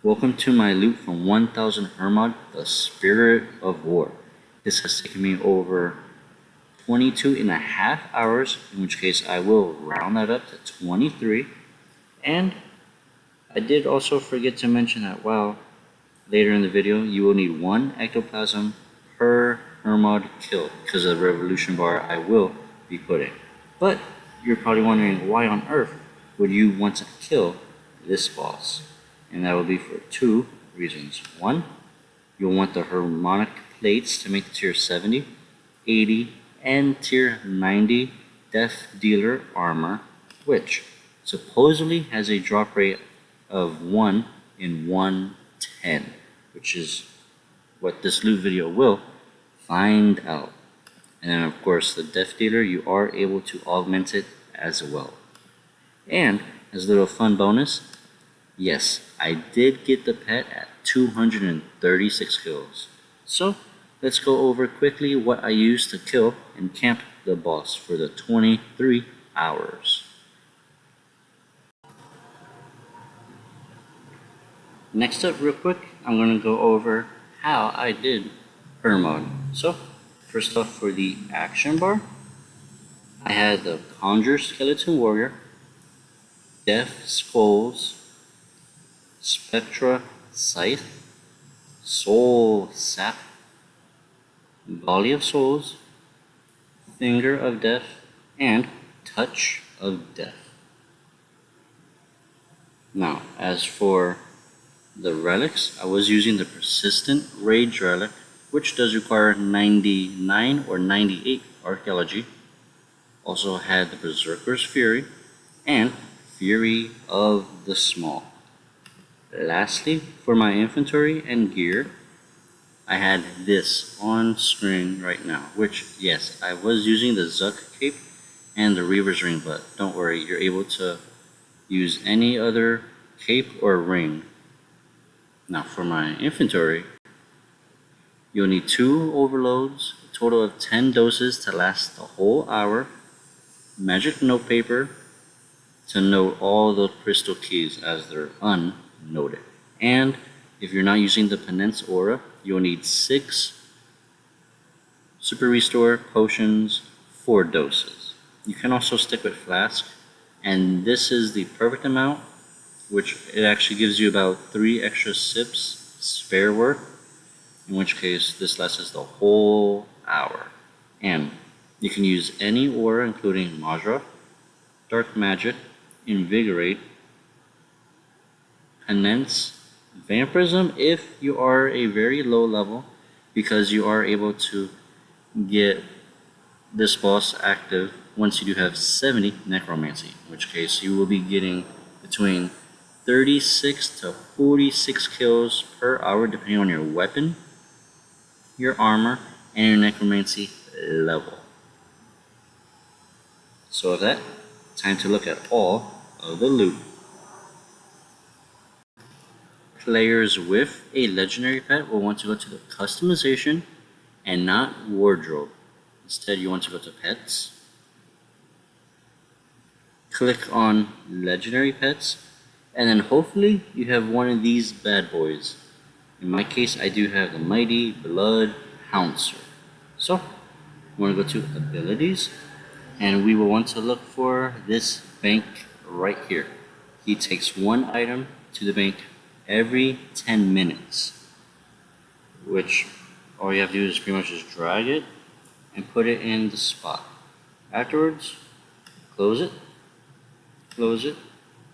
Welcome to my loot from 1000 Hermod, the Spirit of War. This has taken me over 22.5 hours, in which case I will round that up to 23. And I did also forget to mention that later in the video you will need 1 ectoplasm per Hermod kill because of the revolution bar I will be putting. But you're probably wondering, why on earth would you want to kill this boss? And that will be for 2 reasons. 1, you'll want the Hermodic plates to make the tier 70, 80, and tier 90 Deathdealer armor, which supposedly has a drop rate of 1 in 110, which is what this loot video will find out. And then of course the Deathdealer, you are able to augment it as well. And as a little fun bonus, yes, I did get the pet at 236 kills. So let's go over quickly what I used to kill and camp the boss for the 23 hours. Next up, real quick, I'm going to go over how I did Hermod. So first off, for the action bar, I had the Conjure Skeleton Warrior, Death Skulls, Spectra Scythe, Soul Sap, Volley of Souls, Finger of Death, and Touch of Death. Now, as for the relics, I was using the Persistent Rage Relic, which does require 99 or 98 archaeology. Also had the Berserker's Fury and Fury of the Small. Lastly, for my inventory and gear, I had this on screen right now, which, yes, I was using the Zuck cape and the Reaver's ring, but don't worry, you're able to use any other cape or ring. Now for my inventory, you'll need 2 overloads, a total of 10 doses to last the whole hour, magic note paper to note all the crystal keys as they're unnoted. And if you're not using the Penance Aura, you'll need 6 Super Restore potions, 4 doses. You can also stick with Flask, and this is the perfect amount, which it actually gives you about 3 extra sips spare worth, in which case this lasts the whole hour. And you can use any aura including Majra, Dark Magic, Invigorate, Penance, Vampirism if you are a very low level, because you are able to get this boss active once you do have 70 Necromancy, in which case you will be getting between 36 to 46 kills per hour depending on your weapon, your armor, and your Necromancy level. So with that, time to look at all of the loot. Players with a legendary pet will want to go to the customization and not wardrobe. Instead, you want to go to pets, click on legendary pets, and then hopefully you have one of these bad boys. In my case, I do have the Mighty Blood Pouncer. So we want to go to abilities, and we will want to look for this bank right here. He takes 1 item to the bank every 10 minutes, which all you have to do is pretty much just drag it and put it in the spot. Afterwards, close it,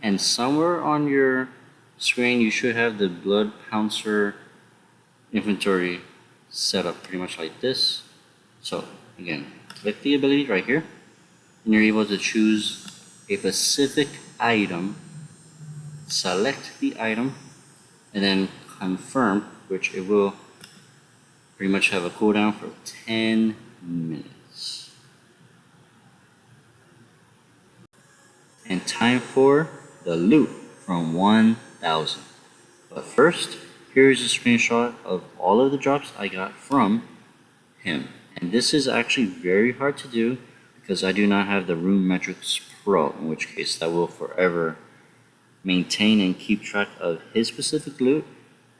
and somewhere on your screen you should have the Blood Pouncer inventory set up pretty much like this. So again, click the ability right here, and you're able to choose a specific item, select the item, and then confirm, which it will pretty much have a cooldown for 10 minutes. And time for the loot from 1000. But first, here's a screenshot of all of the drops I got from him. And this is actually very hard to do because I do not have the Rune Metrics Pro, in which case that will forever maintain and keep track of his specific loot,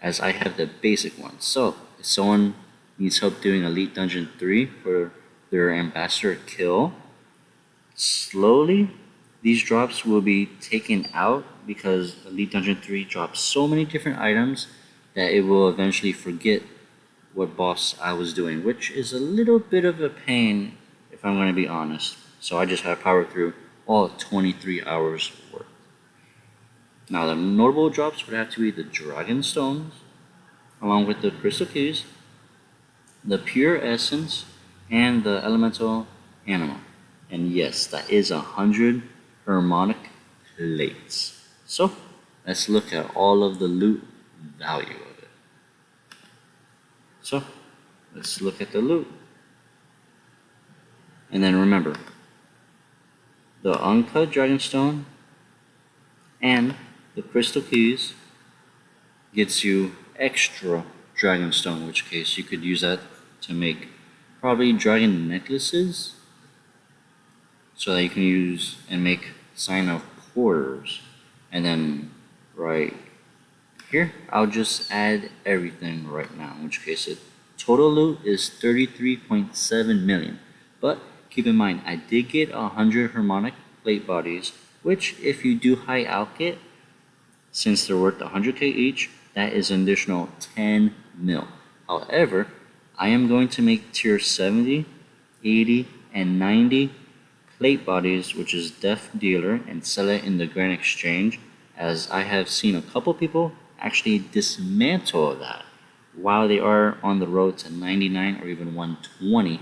as I have the basic one. So if someone needs help doing Elite Dungeon 3 for their ambassador kill, slowly these drops will be taken out, because Elite Dungeon 3 drops so many different items that it will eventually forget what boss I was doing, which is a little bit of a pain if I'm going to be honest. So I just have powered through all 23 hours worth. Now the notable drops would have to be the Dragon Stones, along with the Crystal Keys, the Pure Essence, and the Elemental Animal. And yes, that is 100 Hermodic plates. So let's look at all of the loot value of it. So let's look at the loot. And then remember, the uncut Dragonstone and the Crystal Keys gets you extra Dragonstone, in which case you could use that to make probably dragon necklaces, so that you can use and make sign of porters. And then right here, I'll just add everything right now, in which case it total loot is 33.7 million. But keep in mind, I did get 100 Hermodic plate bodies, which if you do high-alch it, since they're worth 100k each, that is an additional 10 mil. However, I am going to make tier 70, 80, and 90 plate bodies, which is Deathdealer, and sell it in the Grand Exchange, as I have seen a couple people actually dismantle that while they are on the road to 99 or even 120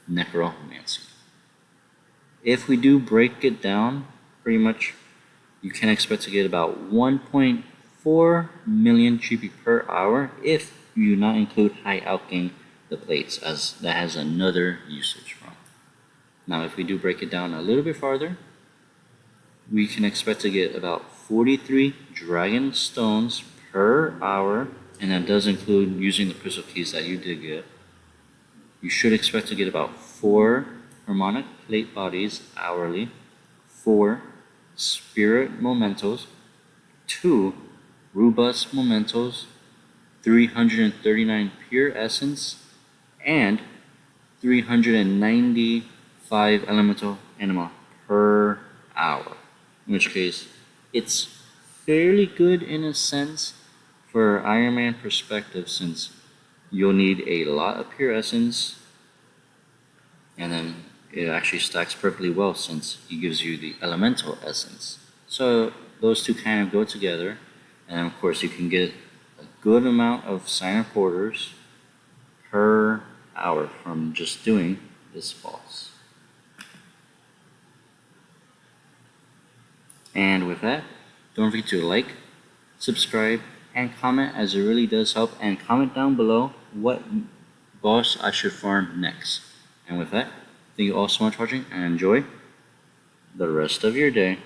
Necromancy. If we do break it down, pretty much you can expect to get about 1.4 million GP per hour if you do not include high-alching the plates, as that has another usage from. Now if we do break it down a little bit farther, we can expect to get about 43 dragon stones per hour, and that does include using the crystal keys that you did get. You should expect to get about 4 Hermodic plate bodies hourly, 4 spirit mementos, 2 robust mementos, 339 pure essence, and 395 elemental anima per hour. In which case, it's fairly good in a sense for Iron Man perspective, since you'll need a lot of pure essence, and then it actually stacks perfectly well since he gives you the elemental essence. So those two kind of go together, and of course you can get a good amount of sign porters per hour from just doing this boss. And with that, don't forget to like, subscribe, and comment, as it really does help, and comment down below what boss I should farm next. And with that, thank you all so much for watching, and enjoy the rest of your day.